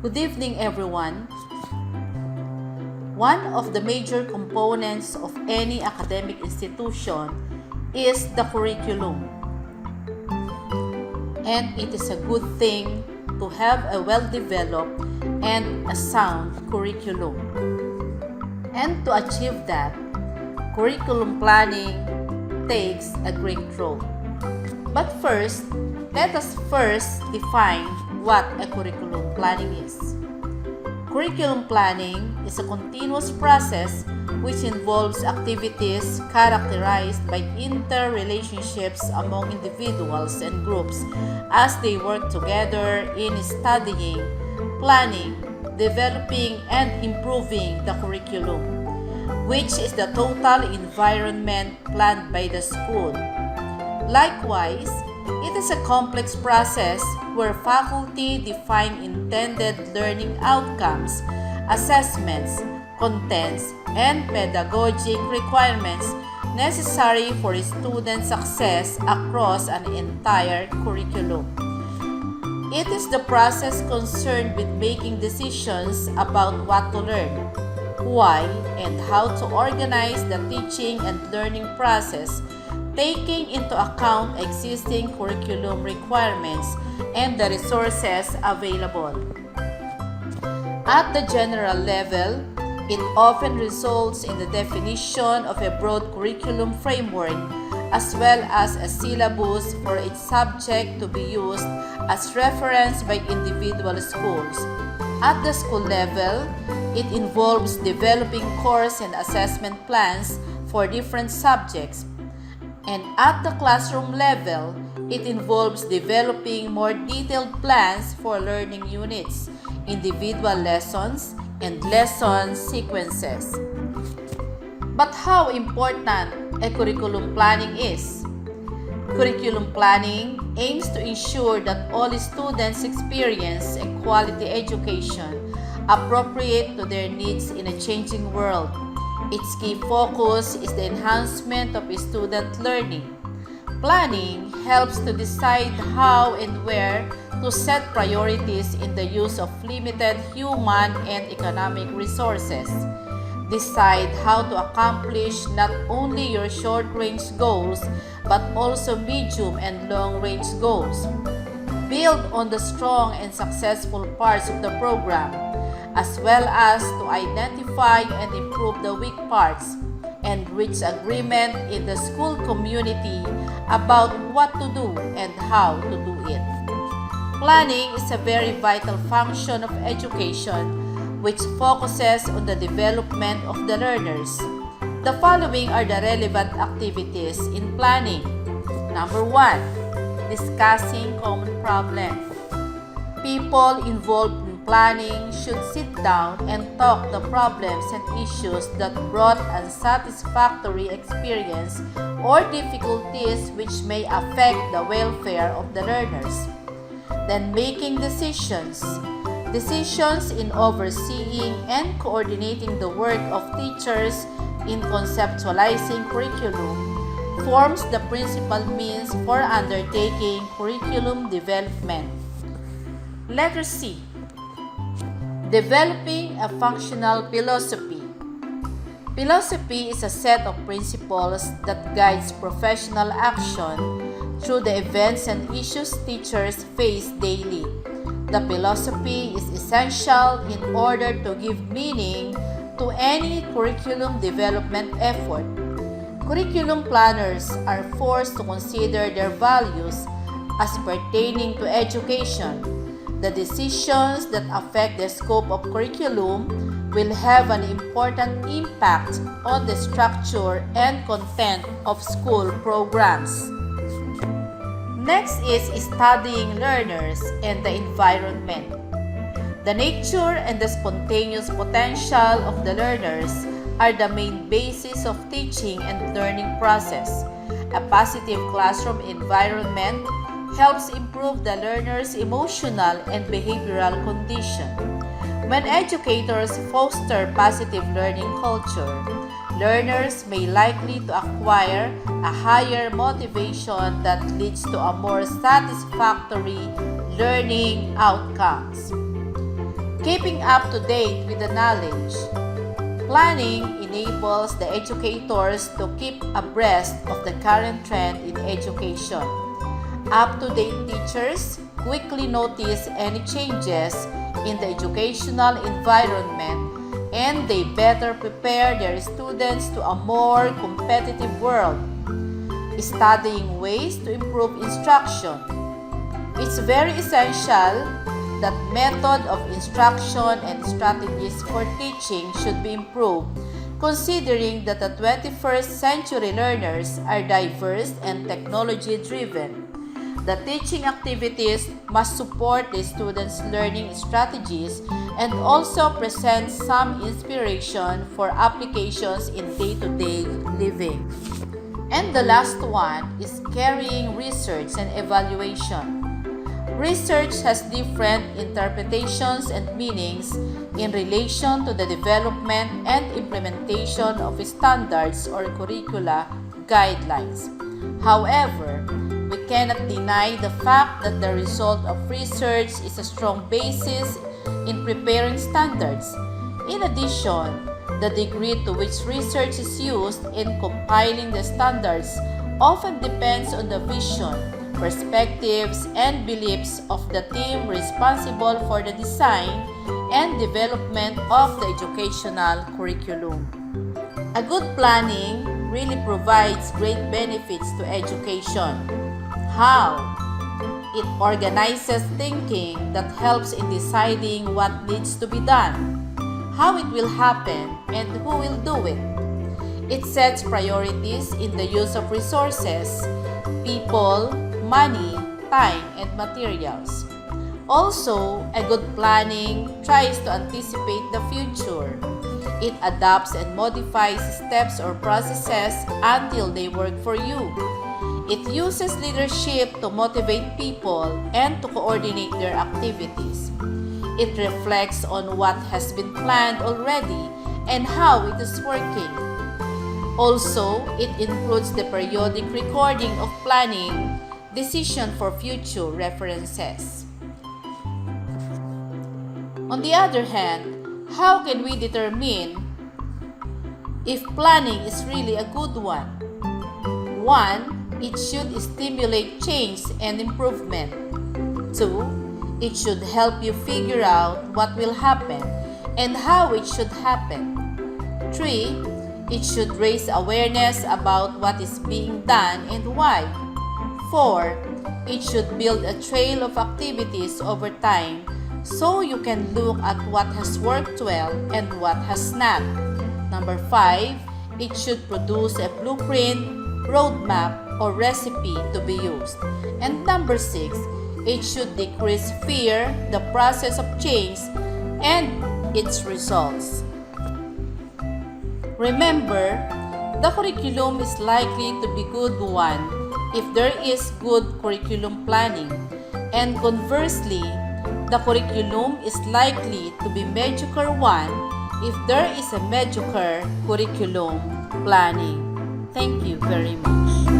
Good evening, everyone. One of the major components of any academic institution is the curriculum. And it is a good thing to have a well-developed and a sound curriculum. And to achieve that, curriculum planning takes a great role. But first, let us first define what a curriculum planning is. Curriculum planning is a continuous process which involves activities characterized by interrelationships among individuals and groups as they work together in studying, planning, developing, and improving the curriculum, which is the total environment planned by the school. Likewise, it is a complex process where faculty define intended learning outcomes, assessments, contents, and pedagogic requirements necessary for student success across an entire curriculum. It is the process concerned with making decisions about what to learn, why, and how to organize the teaching and learning process, taking into account existing curriculum requirements and the resources available. At the general level, it often results in the definition of a broad curriculum framework as well as a syllabus for each subject to be used as reference by individual schools. At the school level, it involves developing course and assessment plans for different subjects. And at the classroom level, it involves developing more detailed plans for learning units, individual lessons, and lesson sequences. But how important a curriculum planning is? Curriculum planning aims to ensure that all students experience a quality education appropriate to their needs in a changing world. Its key focus is the enhancement of student learning. Planning helps to decide how and where to set priorities in the use of limited human and economic resources. Decide how to accomplish not only your short-range goals but also medium and long-range goals. Build on the strong and successful parts of the program, as well as to identify and improve the weak parts and reach agreement in the school community about what to do and how to do it. Planning is a very vital function of education which focuses on the development of the learners. The following are the relevant activities in planning. Number 1. Discussing common problems. People involved planning should sit down and talk the problems and issues that brought unsatisfactory experience or difficulties which may affect the welfare of the learners. Then making decisions. Decisions in overseeing and coordinating the work of teachers in conceptualizing curriculum forms the principal means for undertaking curriculum development. Letter C. Developing a functional philosophy. Philosophy is a set of principles that guides professional action through the events and issues teachers face daily. The philosophy is essential in order to give meaning to any curriculum development effort. Curriculum planners are forced to consider their values as pertaining to education. The decisions that affect the scope of curriculum will have an important impact on the structure and content of school programs. Next is studying learners and the environment. The nature and the spontaneous potential of the learners are the main basis of teaching and learning process. A positive classroom environment helps improve the learner's emotional and behavioral condition. When educators foster positive learning culture, learners may likely to acquire a higher motivation that leads to a more satisfactory learning outcomes. Keeping up to date with the knowledge. Planning enables the educators to keep abreast of the current trend in education. Up-to-date teachers quickly notice any changes in the educational environment, and they better prepare their students to a more competitive world. Studying ways to improve instruction. It's very essential that method of instruction and strategies for teaching should be improved, considering that the 21st century learners are diverse and technology-driven. The teaching activities must support the students' learning strategies and also present some inspiration for applications in day-to-day living. And the last one is carrying research and evaluation. Research has different interpretations and meanings in relation to the development and implementation of standards or curricula guidelines. However, we cannot deny the fact that the result of research is a strong basis in preparing standards. In addition, the degree to which research is used in compiling the standards often depends on the vision, perspectives, and beliefs of the team responsible for the design and development of the educational curriculum. A good planning really provides great benefits to education. How? It organizes thinking that helps in deciding what needs to be done, how it will happen, and who will do it. It sets priorities in the use of resources, people, money, time, and materials. Also, a good planning tries to anticipate the future. It adapts and modifies steps or processes until they work for you. It uses leadership to motivate people and to coordinate their activities. It reflects on what has been planned already and how it is working. Also, it includes the periodic recording of planning decision for future references. On the other hand, how can we determine if planning is really a good one? 1. It should stimulate change and improvement. 2. It should help you figure out what will happen and how it should happen. 3. It should raise awareness about what is being done and why. 4. It should build a trail of activities over time so you can look at what has worked well and what has not. 5. It should produce a blueprint, roadmap, or recipe to be used. And 6. It should decrease fear, the process of change, and its results. Remember, the curriculum is likely to be good one if there is good curriculum planning, and conversely, the curriculum is likely to be mediocre one if there is a mediocre curriculum planning. Thank you very much.